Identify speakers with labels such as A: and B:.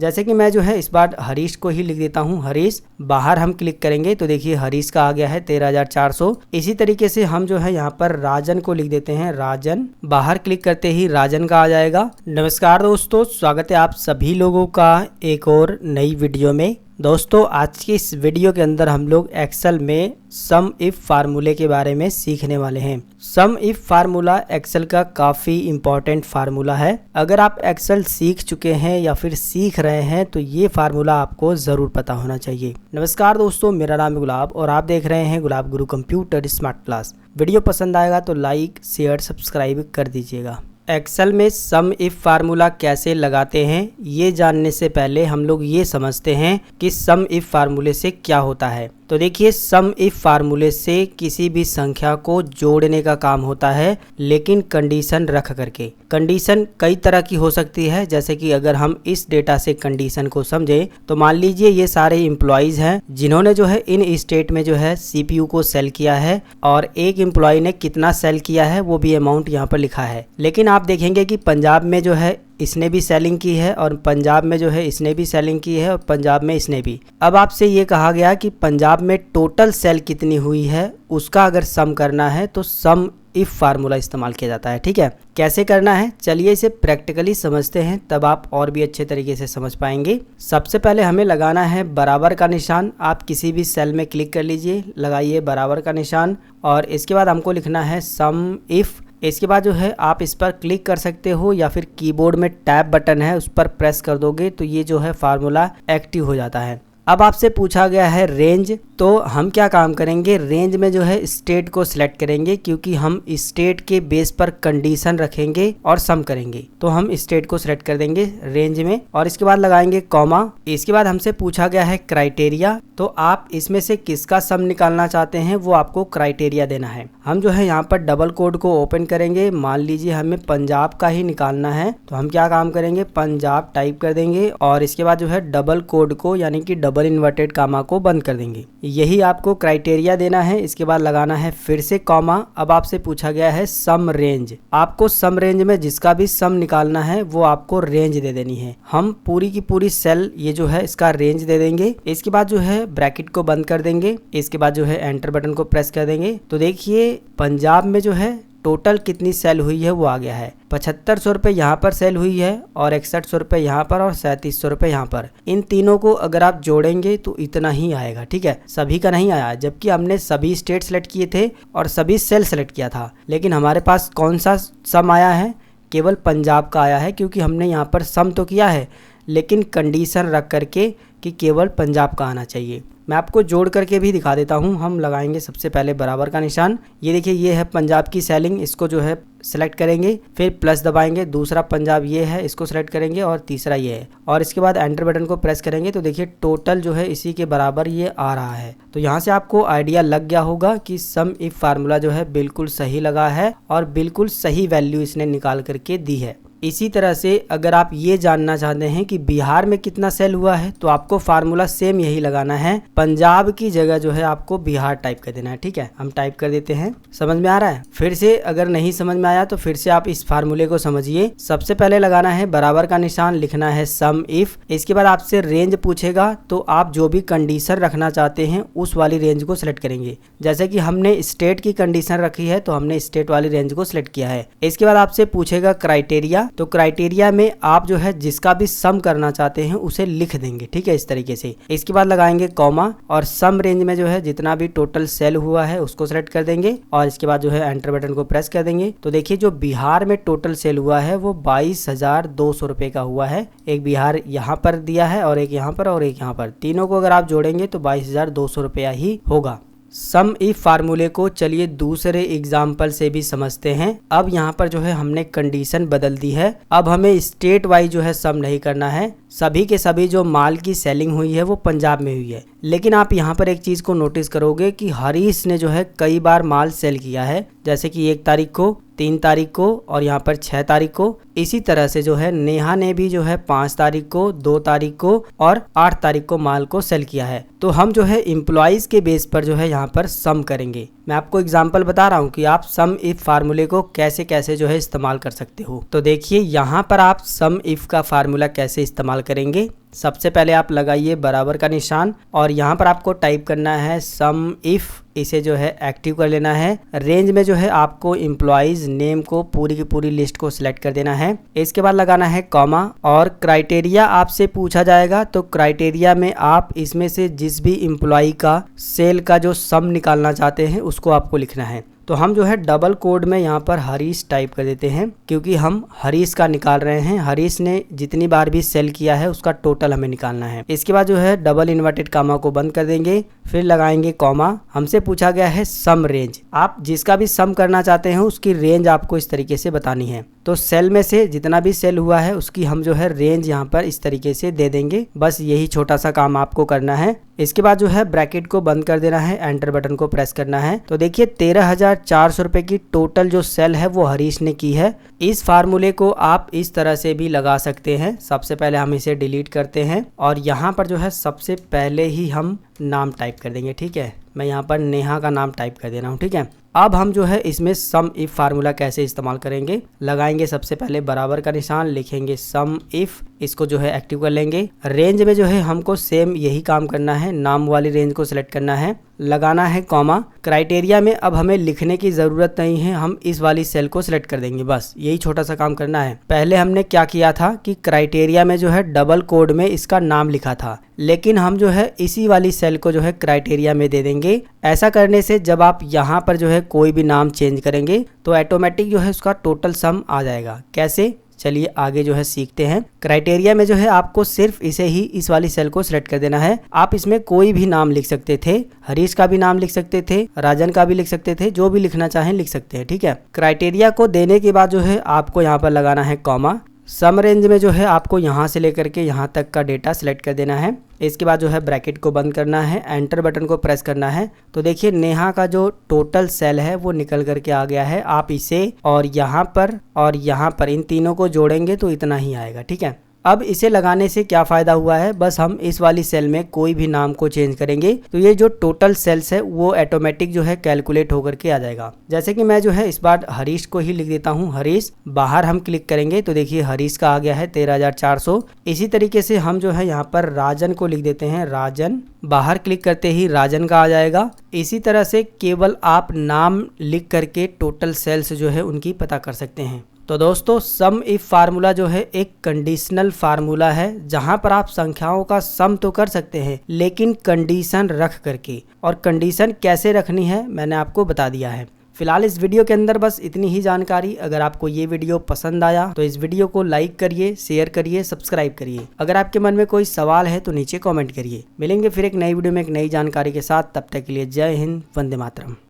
A: जैसे कि मैं जो है इस बार हरीश को ही लिख देता हूँ हरीश। बाहर हम क्लिक करेंगे तो देखिए हरीश का आ गया है 13,400। इसी तरीके से हम जो है यहाँ पर राजन को लिख देते हैं राजन। बाहर क्लिक करते ही राजन का आ जाएगा। नमस्कार दोस्तों, स्वागत है आप सभी लोगों का एक और नई वीडियो में। दोस्तों आज की इस वीडियो के अंदर हम लोग एक्सेल में सम इफ फार्मूले के बारे में सीखने वाले हैं। सम इफ फार्मूला एक्सेल का काफ़ी इम्पॉर्टेंट फार्मूला है। अगर आप एक्सेल सीख चुके हैं या फिर सीख रहे हैं तो ये फार्मूला आपको ज़रूर पता होना चाहिए। नमस्कार दोस्तों, मेरा नाम है गुलाब और आप देख रहे हैं गुलाब गुरु कंप्यूटर स्मार्ट क्लास। वीडियो पसंद आएगा तो लाइक शेयर सब्सक्राइब कर दीजिएगा। एक्सेल में सम इफ फार्मूला कैसे लगाते हैं ये जानने से पहले हम लोग ये समझते हैं कि सम इफ फार्मूले से क्या होता है। तो देखिए सम इफ फार्मूले से किसी भी संख्या को जोड़ने का काम होता है, लेकिन कंडीशन रख करके। कंडीशन कई तरह की हो सकती है, जैसे कि अगर हम इस डेटा से कंडीशन को समझे तो मान लीजिए ये सारे एम्प्लॉयज हैं जिन्होंने जो है इन स्टेट में जो है सीपीयू को सेल किया है और एक एम्प्लॉय ने कितना सेल किया है वो भी अमाउंट यहाँ पर लिखा है। लेकिन आप देखेंगे कि पंजाब में जो है इसने भी सेलिंग की है और पंजाब में जो है इसने भी सेलिंग की है और पंजाब में इसने भी। अब आपसे ये कहा गया कि पंजाब में टोटल सेल कितनी हुई है उसका अगर सम करना है तो सम इफ फार्मूला इस्तेमाल किया जाता है। ठीक है, कैसे करना है चलिए इसे प्रैक्टिकली समझते हैं, तब आप और भी अच्छे तरीके से समझ पाएंगे। सबसे पहले हमें लगाना है बराबर का निशान। आप किसी भी सेल में क्लिक कर लीजिए, लगाइए बराबर का निशान और इसके बाद हमको लिखना है सम इफ। इसके बाद जो है आप इस पर क्लिक कर सकते हो या फिर कीबोर्ड में टैब बटन है उस पर प्रेस कर दोगे तो ये जो है फार्मूला एक्टिव हो जाता है। अब आपसे पूछा गया है रेंज, तो हम क्या काम करेंगे, रेंज में जो है स्टेट को सिलेक्ट करेंगे क्योंकि हम स्टेट के बेस पर कंडीशन रखेंगे और सम करेंगे। तो हम स्टेट को सिलेक्ट कर देंगे रेंज में और इसके बाद लगाएंगे कॉमा। इसके बाद हमसे पूछा गया है क्राइटेरिया, तो आप इसमें से किसका सम निकालना चाहते हैं वो आपको क्राइटेरिया देना है। हम जो है यहाँ पर डबल कोड को ओपन करेंगे, मान लीजिए हमें पंजाब का ही निकालना है तो हम क्या काम करेंगे, पंजाब टाइप कर देंगे और इसके बाद जो है डबल कोड को यानी कि डबल इन्वर्टेड कामा को बंद कर देंगे। यही आपको क्राइटेरिया देना है। इसके बाद लगाना है फिर से कॉमा। अब आपसे पूछा गया है सम रेंज, आपको सम रेंज में जिसका भी सम निकालना है वो आपको रेंज दे देनी है। हम पूरी की पूरी सेल ये जो है इसका रेंज दे देंगे। इसके बाद जो है ब्रैकेट को बंद कर देंगे। इसके बाद जो है एंटर बटन को प्रेस कर देंगे तो देखिए पंजाब में जो है टोटल कितनी सेल हुई है वो आ गया है। 7500 रुपये यहाँ पर सेल हुई है और 6100 रुपये यहाँ पर और 3700 रुपये यहाँ पर। इन तीनों को अगर आप जोड़ेंगे तो इतना ही आएगा। ठीक है, सभी का नहीं आया, जबकि हमने सभी स्टेट सेलेक्ट किए थे और सभी सेल सेलेक्ट किया था। लेकिन हमारे पास कौन सा सम आया है, केवल पंजाब का आया है क्योंकि हमने यहाँ पर सम तो किया है लेकिन कंडीशन रख करके कि केवल पंजाब का आना चाहिए। मैं आपको जोड़ करके भी दिखा देता हूं। हम लगाएंगे सबसे पहले बराबर का निशान। ये देखिए ये है पंजाब की सेलिंग, इसको जो है सेलेक्ट करेंगे, फिर प्लस दबाएंगे। दूसरा पंजाब ये है, इसको सेलेक्ट करेंगे और तीसरा ये है और इसके बाद एंटर बटन को प्रेस करेंगे तो देखिए टोटल जो है इसी के बराबर ये आ रहा है। तो यहाँ से आपको आइडिया लग गया होगा कि सम इफ फार्मूला जो है बिल्कुल सही लगा है और बिल्कुल सही वैल्यू इसने निकाल करके दी है। इसी तरह से अगर आप ये जानना चाहते हैं कि बिहार में कितना सेल हुआ है तो आपको फार्मूला सेम यही लगाना है, पंजाब की जगह जो है आपको बिहार टाइप कर देना है। ठीक है, हम टाइप कर देते हैं। समझ में आ रहा है? फिर से अगर नहीं समझ में आया तो फिर से आप इस फार्मूले को समझिए। सबसे पहले लगाना है बराबर का निशान, लिखना है सम इफ। इसके बाद आपसे रेंज पूछेगा तो आप जो भी कंडीशन रखना चाहते हैं उस वाली रेंज को सिलेक्ट करेंगे। जैसे कि हमने स्टेट की कंडीशन रखी है तो हमने स्टेट वाली रेंज को सिलेक्ट किया है। इसके बाद आपसे पूछेगा क्राइटेरिया, तो क्राइटेरिया में आप जो है जिसका भी सम करना चाहते हैं उसे लिख देंगे। ठीक है, इस तरीके से। इसके बाद लगाएंगे कॉमा और सम रेंज में जो है जितना भी टोटल सेल हुआ है उसको सेलेक्ट कर देंगे और इसके बाद जो है एंटर बटन को प्रेस कर देंगे। तो देखिए जो बिहार में टोटल सेल हुआ है वो 22,200 रुपये का हुआ है। एक बिहार यहाँ पर दिया है और एक यहाँ पर और एक यहाँ पर, तीनों को अगर आप जोड़ेंगे तो 22,200 रुपया ही होगा। सम इफ फार्मूले को चलिए दूसरे एग्जाम्पल से भी समझते हैं। अब यहाँ पर जो है हमने कंडीशन बदल दी है। अब हमें स्टेट वाइज जो है सम नहीं करना है। सभी के सभी जो माल की सेलिंग हुई है वो पंजाब में हुई है। लेकिन आप यहाँ पर एक चीज़ को नोटिस करोगे कि हरीश ने जो है कई बार माल सेल किया है, जैसे कि 1 तारीख को, 3 तारीख को और यहाँ पर 6 तारीख को। इसी तरह से जो है नेहा ने भी जो है 5 तारीख को, 2 तारीख को और 8 तारीख को माल को सेल किया है। तो हम जो है एम्प्लॉइज के बेस पर जो है यहाँ पर सम करेंगे। मैं आपको एग्जांपल बता रहा हूँ कि आप सम इफ फार्मूले को कैसे कैसे जो है इस्तेमाल कर सकते हो। तो देखिए यहाँ पर आप सम इफ का फार्मूला कैसे इस्तेमाल इस्तेमाल करेंगे। सबसे पहले आप लगाइए बराबर का निशान और यहाँ पर आपको टाइप करना है सम इफ, इसे जो है एक्टिव कर लेना है। रेंज में जो है आपको एम्प्लॉइज नेम को पूरी की पूरी लिस्ट को सिलेक्ट कर देना है। इसके बाद लगाना है कॉमा और क्राइटेरिया आपसे पूछा जाएगा, तो क्राइटेरिया में आप इसमें से जिस भी एम्प्लॉय का सेल का जो सम निकालना चाहते हैं उसको आपको लिखना है। तो हम जो है डबल कोड में यहाँ पर हरीश टाइप कर देते हैं, क्योंकि हम हरीश का निकाल रहे हैं। हरीश ने जितनी बार भी सेल किया है उसका टोटल हमें निकालना है। इसके बाद जो है डबल इन्वर्टेड कामा को बंद कर देंगे, फिर लगाएंगे कॉमा। हमसे पूछा गया है सम रेंज, आप जिसका भी सम करना चाहते हैं उसकी रेंज आपको इस तरीके से बतानी है। तो सेल में से जितना भी सेल हुआ है उसकी हम जो है रेंज यहाँ पर इस तरीके से दे देंगे। बस यही छोटा सा काम आपको करना है। इसके बाद जो है ब्रैकेट को बंद कर देना है, एंटर बटन को प्रेस करना है। तो देखिए 13,400 रुपए की टोटल जो सेल है वो हरीश ने की है। इस फार्मूले को आप इस तरह से भी लगा सकते हैं। सबसे पहले हम इसे डिलीट करते हैं और यहाँ पर जो है सबसे पहले ही हम नाम टाइप कर देंगे। ठीक है, मैं यहाँ पर नेहा का नाम टाइप कर दे रहा हूँ। ठीक है, अब हम जो है इसमें सम इफ फार्मूला कैसे इस्तेमाल करेंगे, लगाएंगे सबसे पहले बराबर का निशान, लिखेंगे सम इफ, इसको जो है एक्टिव कर लेंगे। रेंज में जो है हमको सेम यही काम करना है, नाम वाली रेंज को सिलेक्ट करना है, लगाना है कॉमा। क्राइटेरिया में अब हमें लिखने की ज़रूरत नहीं है, हम इस वाली सेल को सिलेक्ट कर देंगे। बस यही छोटा सा काम करना है। पहले हमने क्या किया था कि क्राइटेरिया में जो है डबल कोड में इसका नाम लिखा था, लेकिन हम जो है इसी वाली सेल को जो है क्राइटेरिया में दे देंगे। ऐसा करने से जब आप यहाँ पर जो है कोई भी नाम चेंज करेंगे तो ऑटोमेटिक जो है उसका टोटल सम आ जाएगा। कैसे, चलिए आगे जो है सीखते हैं। क्राइटेरिया में जो है आपको सिर्फ इसे ही इस वाली सेल को सिलेक्ट कर देना है। आप इसमें कोई भी नाम लिख सकते थे, हरीश का भी नाम लिख सकते थे, राजन का भी लिख सकते थे, जो भी लिखना चाहें लिख सकते हैं। ठीक है, क्राइटेरिया को देने के बाद जो है आपको यहाँ पर लगाना है कॉमा। सम रेंज में जो है आपको यहाँ से लेकर के यहाँ तक का डेटा सिलेक्ट कर देना है। इसके बाद जो है ब्रैकेट को बंद करना है, एंटर बटन को प्रेस करना है। तो देखिए नेहा का जो टोटल सेल है वो निकल करके आ गया है। आप इसे और यहाँ पर इन तीनों को जोड़ेंगे तो इतना ही आएगा। ठीक है, अब इसे लगाने से क्या फ़ायदा हुआ है, बस हम इस वाली सेल में कोई भी नाम को चेंज करेंगे तो ये जो टोटल सेल्स है वो ऑटोमेटिक जो है कैलकुलेट होकर के आ जाएगा। जैसे कि मैं जो है इस बार हरीश को ही लिख देता हूँ हरीश। बाहर हम क्लिक करेंगे तो देखिए हरीश का आ गया है 13,400। इसी तरीके से हम जो है यहाँ पर राजन को लिख देते हैं राजन। बाहर क्लिक करते ही राजन का आ जाएगा। इसी तरह से केवल आप नाम लिख करके टोटल सेल्स जो है उनकी पता कर सकते हैं। तो दोस्तों सम इफ फार्मूला जो है एक कंडीशनल फार्मूला है, जहां पर आप संख्याओं का सम तो कर सकते हैं लेकिन कंडीशन रख करके। और कंडीशन कैसे रखनी है मैंने आपको बता दिया है। फिलहाल इस वीडियो के अंदर बस इतनी ही जानकारी। अगर आपको ये वीडियो पसंद आया तो इस वीडियो को लाइक करिए, शेयर करिए, सब्सक्राइब करिए। अगर आपके मन में कोई सवाल है तो नीचे कमेंट करिए। मिलेंगे फिर एक नई वीडियो में एक नई जानकारी के साथ। तब तक के लिए जय हिंद, वंदे मातरम।